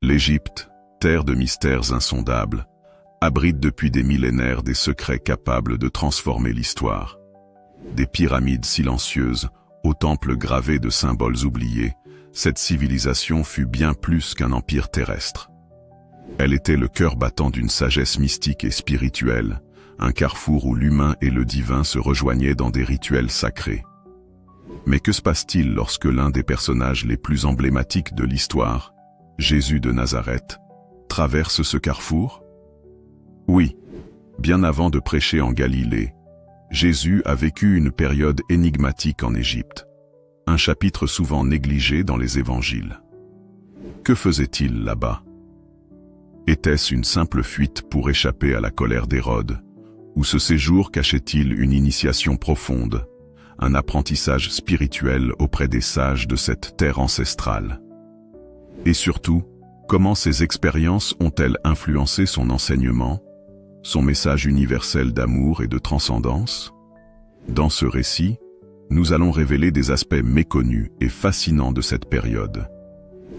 L'Égypte, terre de mystères insondables, abrite depuis des millénaires des secrets capables de transformer l'histoire. Des pyramides silencieuses, aux temples gravés de symboles oubliés, cette civilisation fut bien plus qu'un empire terrestre. Elle était le cœur battant d'une sagesse mystique et spirituelle, un carrefour où l'humain et le divin se rejoignaient dans des rituels sacrés. Mais que se passe-t-il lorsque l'un des personnages les plus emblématiques de l'histoire, Jésus de Nazareth, traverse ce carrefour? Oui, bien avant de prêcher en Galilée, Jésus a vécu une période énigmatique en Égypte, un chapitre souvent négligé dans les évangiles. Que faisait-il là-bas? Était-ce une simple fuite pour échapper à la colère d'Hérode, ou ce séjour cachait-il une initiation profonde, un apprentissage spirituel auprès des sages de cette terre ancestrale? Et surtout, comment ces expériences ont-elles influencé son enseignement, son message universel d'amour et de transcendance? Dans ce récit, nous allons révéler des aspects méconnus et fascinants de cette période.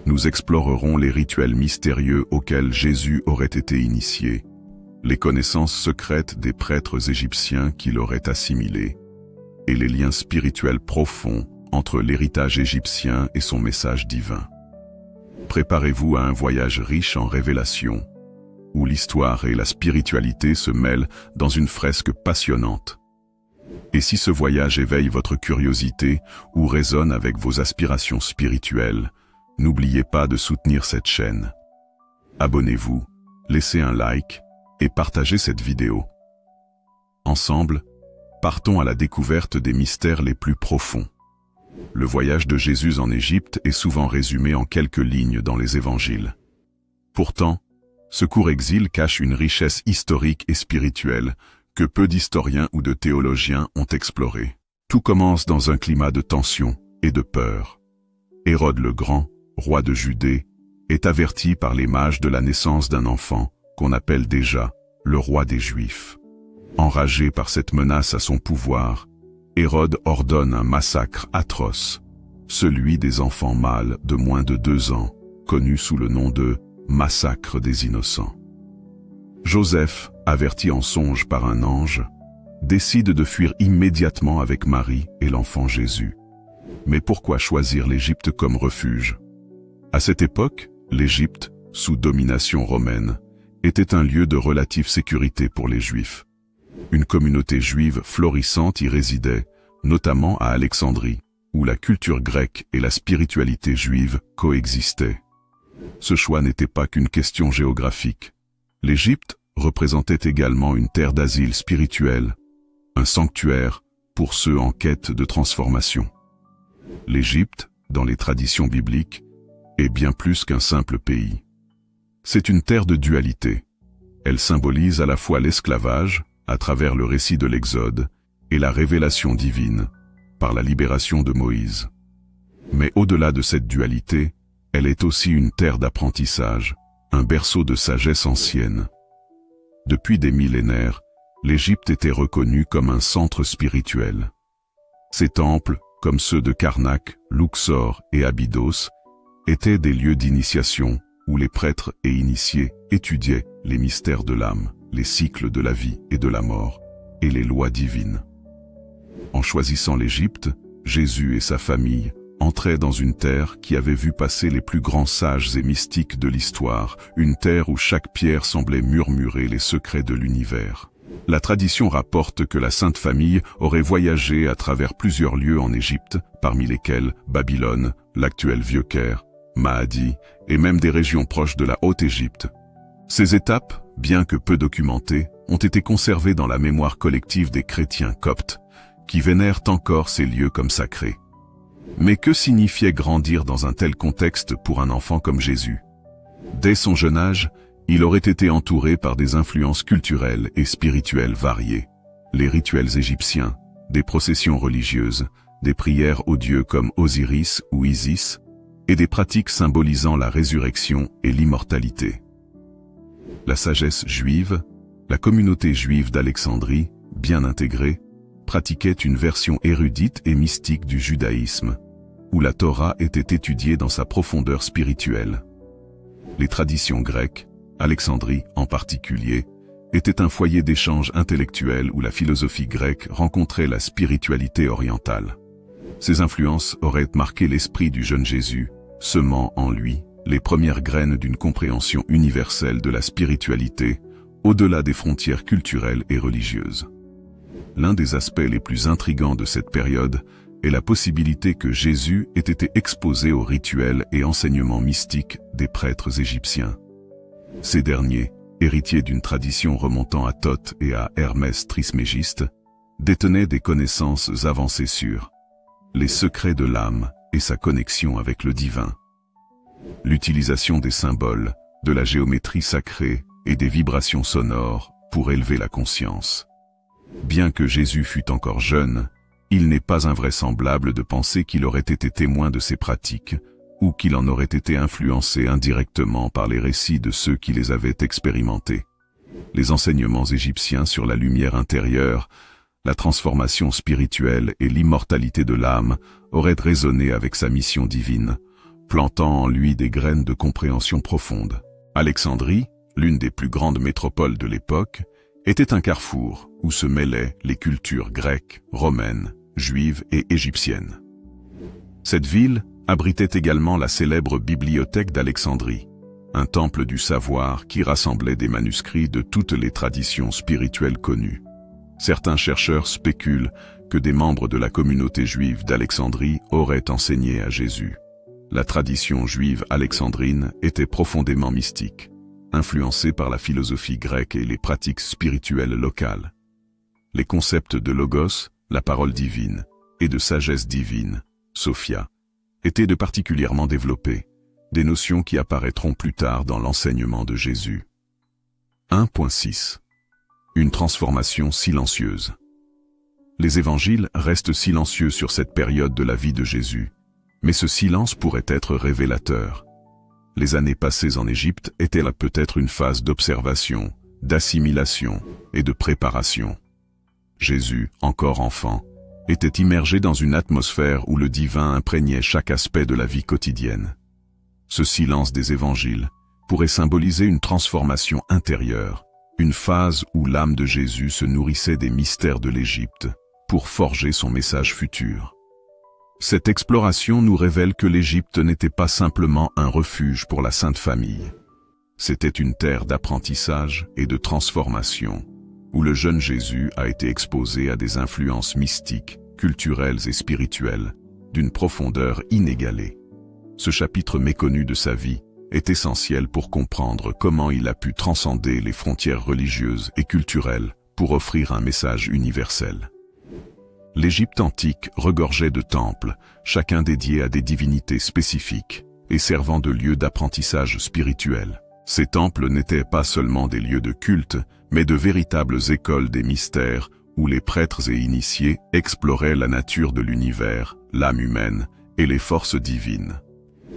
Nous explorerons les rituels mystérieux auxquels Jésus aurait été initié, les connaissances secrètes des prêtres égyptiens qui l'auraient assimilé, et les liens spirituels profonds entre l'héritage égyptien et son message divin. Préparez-vous à un voyage riche en révélations, où l'histoire et la spiritualité se mêlent dans une fresque passionnante. Et si ce voyage éveille votre curiosité ou résonne avec vos aspirations spirituelles, n'oubliez pas de soutenir cette chaîne. Abonnez-vous, laissez un like et partagez cette vidéo. Ensemble, partons à la découverte des mystères les plus profonds. Le voyage de Jésus en Égypte est souvent résumé en quelques lignes dans les évangiles. Pourtant, ce court exil cache une richesse historique et spirituelle que peu d'historiens ou de théologiens ont explorée. Tout commence dans un climat de tension et de peur. Hérode le Grand, roi de Judée, est averti par les mages de la naissance d'un enfant qu'on appelle déjà le roi des Juifs. Enragé par cette menace à son pouvoir, Hérode ordonne un massacre atroce, celui des enfants mâles de moins de 2 ans, connu sous le nom de massacre des innocents. Joseph, averti en songe par un ange, décide de fuir immédiatement avec Marie et l'enfant Jésus. Mais pourquoi choisir l'Égypte comme refuge? À cette époque, l'Égypte, sous domination romaine, était un lieu de relative sécurité pour les Juifs. Une communauté juive florissante y résidait, notamment à Alexandrie, où la culture grecque et la spiritualité juive coexistaient. Ce choix n'était pas qu'une question géographique. L'Égypte représentait également une terre d'asile spirituel, un sanctuaire pour ceux en quête de transformation. L'Égypte, dans les traditions bibliques, est bien plus qu'un simple pays. C'est une terre de dualité. Elle symbolise à la fois l'esclavage, à travers le récit de l'Exode, et la révélation divine, par la libération de Moïse. Mais au-delà de cette dualité, elle est aussi une terre d'apprentissage, un berceau de sagesse ancienne. Depuis des millénaires, l'Égypte était reconnue comme un centre spirituel. Ses temples, comme ceux de Karnak, Luxor et Abydos, étaient des lieux d'initiation où les prêtres et initiés étudiaient les mystères de l'âme, les cycles de la vie et de la mort, et les lois divines. En choisissant l'Égypte, Jésus et sa famille entraient dans une terre qui avait vu passer les plus grands sages et mystiques de l'histoire, une terre où chaque pierre semblait murmurer les secrets de l'univers. La tradition rapporte que la Sainte Famille aurait voyagé à travers plusieurs lieux en Égypte, parmi lesquels Babylone, l'actuel Vieux-Caire, Mahdi, et même des régions proches de la Haute-Égypte. Ces étapes, bien que peu documentées, ont été conservées dans la mémoire collective des chrétiens coptes, qui vénèrent encore ces lieux comme sacrés. Mais que signifiait grandir dans un tel contexte pour un enfant comme Jésus? Dès son jeune âge, il aurait été entouré par des influences culturelles et spirituelles variées. Les rituels égyptiens, des processions religieuses, des prières aux dieux comme Osiris ou Isis, et des pratiques symbolisant la résurrection et l'immortalité. La sagesse juive, la communauté juive d'Alexandrie, bien intégrée, pratiquait une version érudite et mystique du judaïsme, où la Torah était étudiée dans sa profondeur spirituelle. Les traditions grecques, Alexandrie en particulier, étaient un foyer d'échange intellectuel où la philosophie grecque rencontrait la spiritualité orientale. Ces influences auraient marqué l'esprit du jeune Jésus, semant en lui les premières graines d'une compréhension universelle de la spiritualité, au-delà des frontières culturelles et religieuses. L'un des aspects les plus intrigants de cette période est la possibilité que Jésus ait été exposé aux rituels et enseignements mystiques des prêtres égyptiens. Ces derniers, héritiers d'une tradition remontant à Thoth et à Hermès Trismégiste, détenaient des connaissances avancées sur les secrets de l'âme et sa connexion avec le divin. L'utilisation des symboles, de la géométrie sacrée et des vibrations sonores pour élever la conscience. Bien que Jésus fût encore jeune, il n'est pas invraisemblable de penser qu'il aurait été témoin de ces pratiques, ou qu'il en aurait été influencé indirectement par les récits de ceux qui les avaient expérimentés. Les enseignements égyptiens sur la lumière intérieure, la transformation spirituelle et l'immortalité de l'âme auraient résonné avec sa mission divine, plantant en lui des graines de compréhension profonde. Alexandrie, l'une des plus grandes métropoles de l'époque, était un carrefour où se mêlaient les cultures grecques, romaines, juives et égyptiennes. Cette ville abritait également la célèbre bibliothèque d'Alexandrie, un temple du savoir qui rassemblait des manuscrits de toutes les traditions spirituelles connues. Certains chercheurs spéculent que des membres de la communauté juive d'Alexandrie auraient enseigné à Jésus. La tradition juive alexandrine était profondément mystique, influencée par la philosophie grecque et les pratiques spirituelles locales. Les concepts de logos, la parole divine, et de sagesse divine, Sophia, étaient de particulièrement développés, des notions qui apparaîtront plus tard dans l'enseignement de Jésus. 1.6. Une transformation silencieuse. Les évangiles restent silencieux sur cette période de la vie de Jésus, mais ce silence pourrait être révélateur. Les années passées en Égypte étaient là peut-être une phase d'observation, d'assimilation et de préparation. Jésus, encore enfant, était immergé dans une atmosphère où le divin imprégnait chaque aspect de la vie quotidienne. Ce silence des évangiles pourrait symboliser une transformation intérieure, une phase où l'âme de Jésus se nourrissait des mystères de l'Égypte pour forger son message futur. Cette exploration nous révèle que l'Égypte n'était pas simplement un refuge pour la Sainte Famille. C'était une terre d'apprentissage et de transformation, où le jeune Jésus a été exposé à des influences mystiques, culturelles et spirituelles, d'une profondeur inégalée. Ce chapitre méconnu de sa vie est essentiel pour comprendre comment il a pu transcender les frontières religieuses et culturelles pour offrir un message universel. L'Égypte antique regorgeait de temples, chacun dédié à des divinités spécifiques et servant de lieu d'apprentissage spirituel. Ces temples n'étaient pas seulement des lieux de culte, mais de véritables écoles des mystères où les prêtres et initiés exploraient la nature de l'univers, l'âme humaine et les forces divines.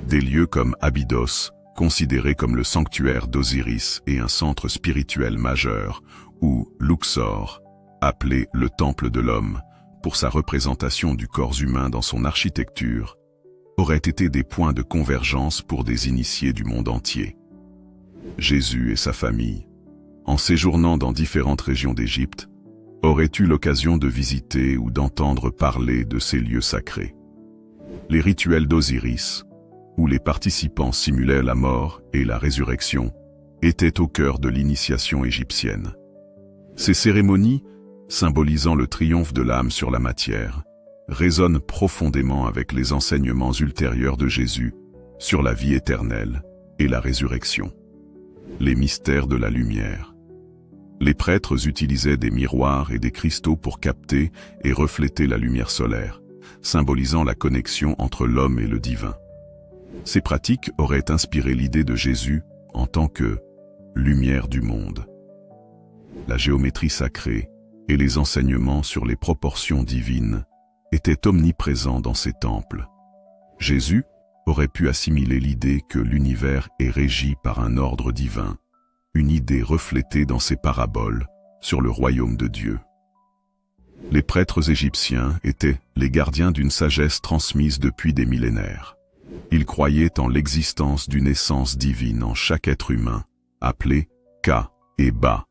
Des lieux comme Abydos, considéré comme le sanctuaire d'Osiris et un centre spirituel majeur, ou Luxor, appelé le Temple de l'homme, pour sa représentation du corps humain dans son architecture, auraient été des points de convergence pour des initiés du monde entier. Jésus et sa famille, en séjournant dans différentes régions d'Égypte, auraient eu l'occasion de visiter ou d'entendre parler de ces lieux sacrés. Les rituels d'Osiris, où les participants simulaient la mort et la résurrection, étaient au cœur de l'initiation égyptienne. Ces cérémonies, symbolisant le triomphe de l'âme sur la matière, résonnent profondément avec les enseignements ultérieurs de Jésus sur la vie éternelle et la résurrection. Les mystères de la lumière. Les prêtres utilisaient des miroirs et des cristaux pour capter et refléter la lumière solaire, symbolisant la connexion entre l'homme et le divin. Ces pratiques auraient inspiré l'idée de Jésus en tant que lumière du monde. La géométrie sacrée et les enseignements sur les proportions divines étaient omniprésents dans ces temples. Jésus aurait pu assimiler l'idée que l'univers est régi par un ordre divin, une idée reflétée dans ses paraboles sur le royaume de Dieu. Les prêtres égyptiens étaient les gardiens d'une sagesse transmise depuis des millénaires. Ils croyaient en l'existence d'une essence divine en chaque être humain, appelée Ka et Ba,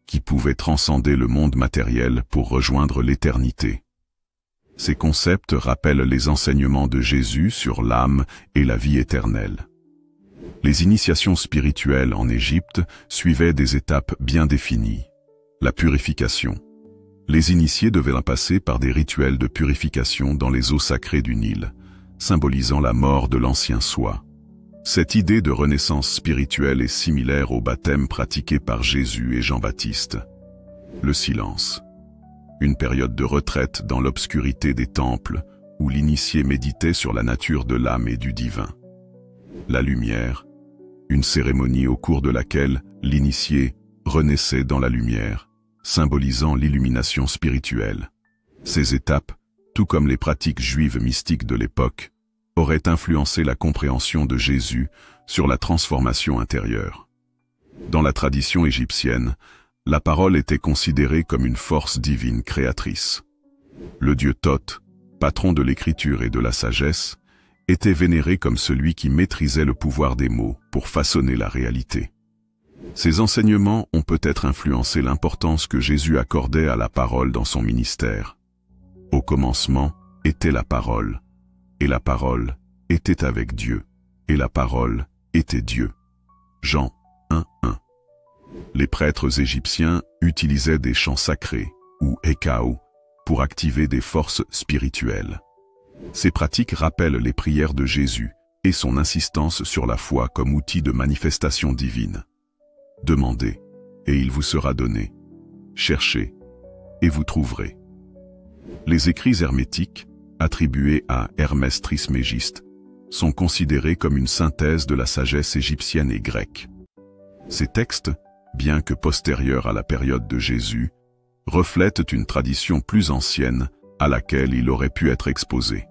qui pouvait transcender le monde matériel pour rejoindre l'éternité. Ces concepts rappellent les enseignements de Jésus sur l'âme et la vie éternelle. Les initiations spirituelles en Égypte suivaient des étapes bien définies. La purification. Les initiés devaient passer par des rituels de purification dans les eaux sacrées du Nil, symbolisant la mort de l'ancien soi. Cette idée de renaissance spirituelle est similaire au baptême pratiqué par Jésus et Jean-Baptiste. Le silence. Une période de retraite dans l'obscurité des temples où l'initié méditait sur la nature de l'âme et du divin. La lumière. Une cérémonie au cours de laquelle l'initié renaissait dans la lumière, symbolisant l'illumination spirituelle. Ces étapes, tout comme les pratiques juives mystiques de l'époque, auraient influencé la compréhension de Jésus sur la transformation intérieure. Dans la tradition égyptienne, la parole était considérée comme une force divine créatrice. Le dieu Thoth, patron de l'écriture et de la sagesse, était vénéré comme celui qui maîtrisait le pouvoir des mots pour façonner la réalité. Ces enseignements ont peut-être influencé l'importance que Jésus accordait à la parole dans son ministère. Au commencement était la parole, et la parole était avec Dieu, et la parole était Dieu. Jean 1:1. Les prêtres égyptiens utilisaient des chants sacrés, ou ekao, pour activer des forces spirituelles. Ces pratiques rappellent les prières de Jésus et son insistance sur la foi comme outil de manifestation divine. Demandez, et il vous sera donné. Cherchez, et vous trouverez. Les écrits hermétiques, attribués à Hermès Trismégiste, sont considérés comme une synthèse de la sagesse égyptienne et grecque. Ces textes, bien que postérieurs à la période de Jésus, reflètent une tradition plus ancienne à laquelle il aurait pu être exposé.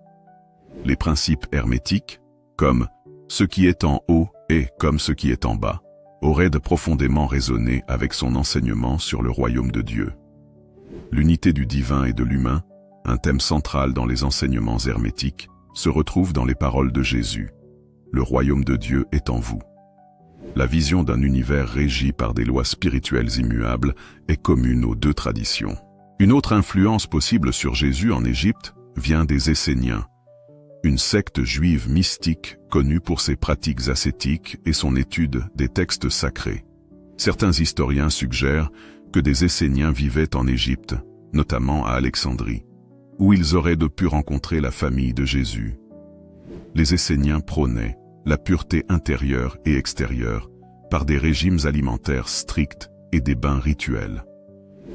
Les principes hermétiques, comme « ce qui est en haut est comme ce qui est en bas », auraient profondément résonné avec son enseignement sur le royaume de Dieu. L'unité du divin et de l'humain, un thème central dans les enseignements hermétiques, se retrouve dans les paroles de Jésus. Le royaume de Dieu est en vous. La vision d'un univers régi par des lois spirituelles immuables est commune aux deux traditions. Une autre influence possible sur Jésus en Égypte vient des Esséniens, une secte juive mystique connue pour ses pratiques ascétiques et son étude des textes sacrés. Certains historiens suggèrent que des Esséniens vivaient en Égypte, notamment à Alexandrie, où ils auraient pu rencontrer la famille de Jésus. Les Esséniens prônaient la pureté intérieure et extérieure par des régimes alimentaires stricts et des bains rituels.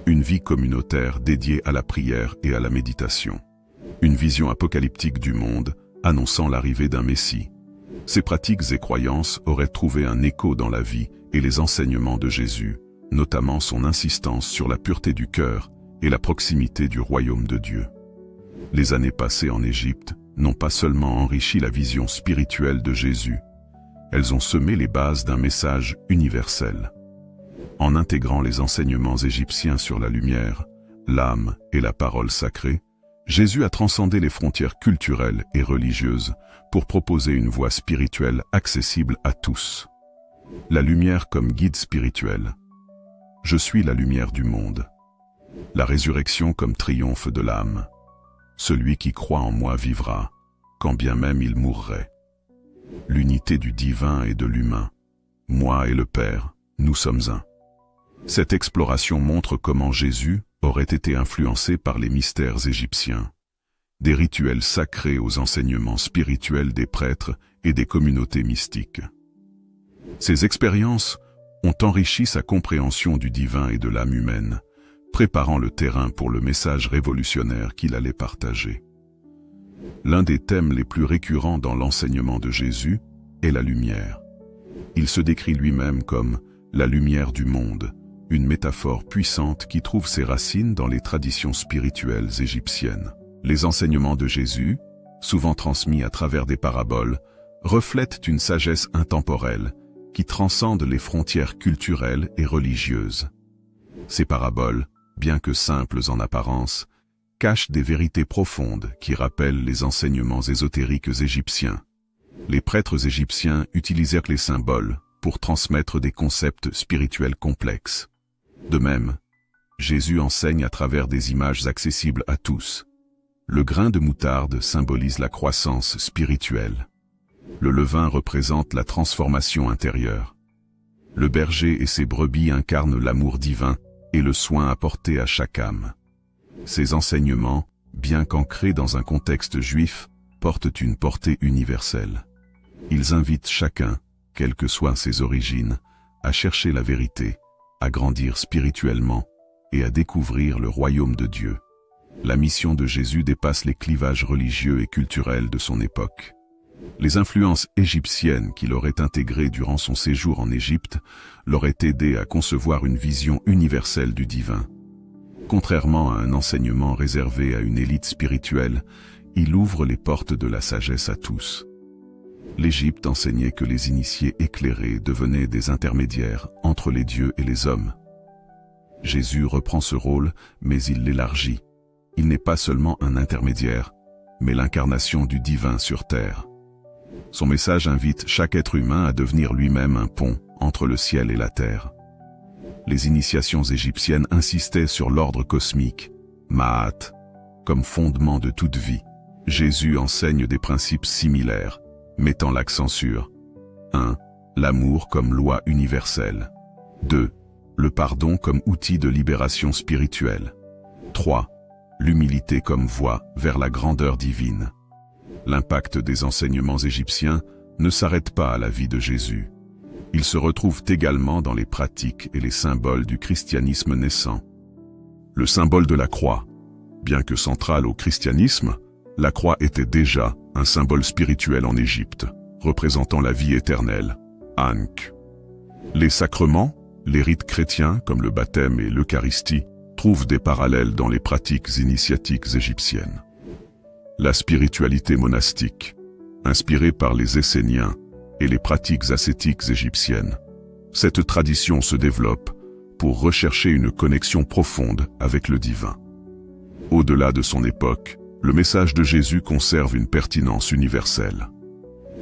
Une vie communautaire dédiée à la prière et à la méditation. Une vision apocalyptique du monde, annonçant l'arrivée d'un Messie. Ces pratiques et croyances auraient trouvé un écho dans la vie et les enseignements de Jésus, notamment son insistance sur la pureté du cœur et la proximité du royaume de Dieu. Les années passées en Égypte n'ont pas seulement enrichi la vision spirituelle de Jésus, elles ont semé les bases d'un message universel. En intégrant les enseignements égyptiens sur la lumière, l'âme et la parole sacrée, Jésus a transcendé les frontières culturelles et religieuses pour proposer une voie spirituelle accessible à tous. La lumière comme guide spirituel. Je suis la lumière du monde. La résurrection comme triomphe de l'âme. Celui qui croit en moi vivra, quand bien même il mourrait. L'unité du divin et de l'humain. Moi et le Père, nous sommes un. Cette exploration montre comment Jésus aurait été influencé par les mystères égyptiens, des rituels sacrés aux enseignements spirituels des prêtres et des communautés mystiques. Ces expériences ont enrichi sa compréhension du divin et de l'âme humaine, préparant le terrain pour le message révolutionnaire qu'il allait partager. L'un des thèmes les plus récurrents dans l'enseignement de Jésus est la lumière. Il se décrit lui-même comme « la lumière du monde », une métaphore puissante qui trouve ses racines dans les traditions spirituelles égyptiennes. Les enseignements de Jésus, souvent transmis à travers des paraboles, reflètent une sagesse intemporelle qui transcende les frontières culturelles et religieuses. Ces paraboles, bien que simples en apparence, cachent des vérités profondes qui rappellent les enseignements ésotériques égyptiens. Les prêtres égyptiens utilisèrent les symboles pour transmettre des concepts spirituels complexes. De même, Jésus enseigne à travers des images accessibles à tous. Le grain de moutarde symbolise la croissance spirituelle. Le levain représente la transformation intérieure. Le berger et ses brebis incarnent l'amour divin et le soin apporté à chaque âme. Ces enseignements, bien qu'ancrés dans un contexte juif, portent une portée universelle. Ils invitent chacun, quelles que soient ses origines, à chercher la vérité, à grandir spirituellement et à découvrir le royaume de Dieu. La mission de Jésus dépasse les clivages religieux et culturels de son époque. Les influences égyptiennes qu'il aurait intégrées durant son séjour en Égypte l'auraient aidé à concevoir une vision universelle du divin. Contrairement à un enseignement réservé à une élite spirituelle, il ouvre les portes de la sagesse à tous. L'Égypte enseignait que les initiés éclairés devenaient des intermédiaires entre les dieux et les hommes. Jésus reprend ce rôle, mais il l'élargit. Il n'est pas seulement un intermédiaire, mais l'incarnation du divin sur terre. Son message invite chaque être humain à devenir lui-même un pont entre le ciel et la terre. Les initiations égyptiennes insistaient sur l'ordre cosmique, Ma'at, comme fondement de toute vie. Jésus enseigne des principes similaires, mettant l'accent sur 1. L'amour comme loi universelle. 2. Le pardon comme outil de libération spirituelle. 3. L'humilité comme voie vers la grandeur divine. L'impact des enseignements égyptiens ne s'arrête pas à la vie de Jésus. Ils se retrouvent également dans les pratiques et les symboles du christianisme naissant. Le symbole de la croix. Bien que central au christianisme, la croix était déjà un symbole spirituel en Égypte, représentant la vie éternelle, Ankh. Les sacrements, les rites chrétiens comme le baptême et l'Eucharistie, trouvent des parallèles dans les pratiques initiatiques égyptiennes. La spiritualité monastique, inspirée par les Esséniens et les pratiques ascétiques égyptiennes. Cette tradition se développe pour rechercher une connexion profonde avec le divin. Au-delà de son époque, le message de Jésus conserve une pertinence universelle.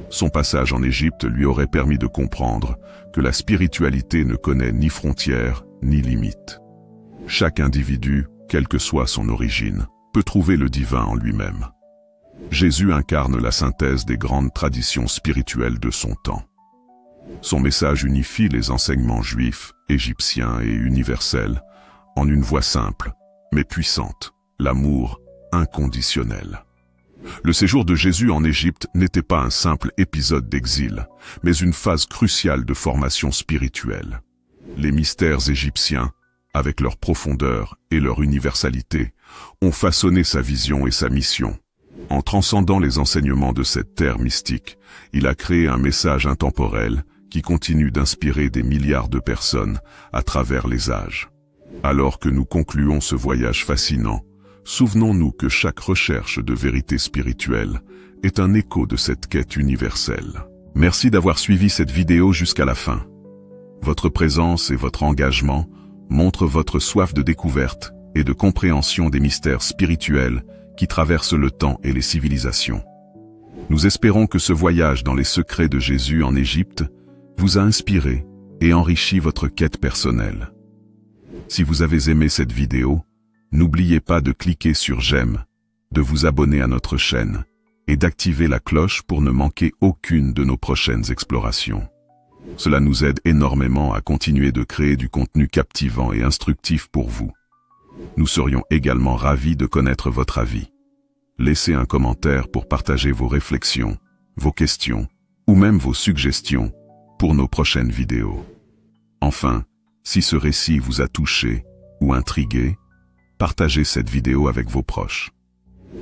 Son passage en Égypte lui aurait permis de comprendre que la spiritualité ne connaît ni frontières ni limites. Chaque individu, quelle que soit son origine, peut trouver le divin en lui-même. Jésus incarne la synthèse des grandes traditions spirituelles de son temps. Son message unifie les enseignements juifs, égyptiens et universels en une voie simple, mais puissante, l'amour inconditionnel. Le séjour de Jésus en Égypte n'était pas un simple épisode d'exil, mais une phase cruciale de formation spirituelle. Les mystères égyptiens, avec leur profondeur et leur universalité, ont façonné sa vision et sa mission. En transcendant les enseignements de cette terre mystique, il a créé un message intemporel qui continue d'inspirer des milliards de personnes à travers les âges. Alors que nous concluons ce voyage fascinant, souvenons-nous que chaque recherche de vérité spirituelle est un écho de cette quête universelle. Merci d'avoir suivi cette vidéo jusqu'à la fin. Votre présence et votre engagement montrent votre soif de découverte et de compréhension des mystères spirituels qui traversent le temps et les civilisations. Nous espérons que ce voyage dans les secrets de Jésus en Égypte vous a inspiré et enrichi votre quête personnelle. Si vous avez aimé cette vidéo, n'oubliez pas de cliquer sur j'aime, de vous abonner à notre chaîne et d'activer la cloche pour ne manquer aucune de nos prochaines explorations. Cela nous aide énormément à continuer de créer du contenu captivant et instructif pour vous. Nous serions également ravis de connaître votre avis. Laissez un commentaire pour partager vos réflexions, vos questions ou même vos suggestions pour nos prochaines vidéos. Enfin, si ce récit vous a touché ou intrigué, partagez cette vidéo avec vos proches.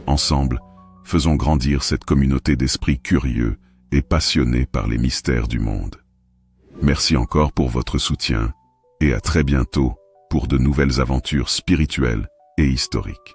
Ensemble, faisons grandir cette communauté d'esprits curieux et passionnés par les mystères du monde. Merci encore pour votre soutien et à très bientôt pour de nouvelles aventures spirituelles et historiques.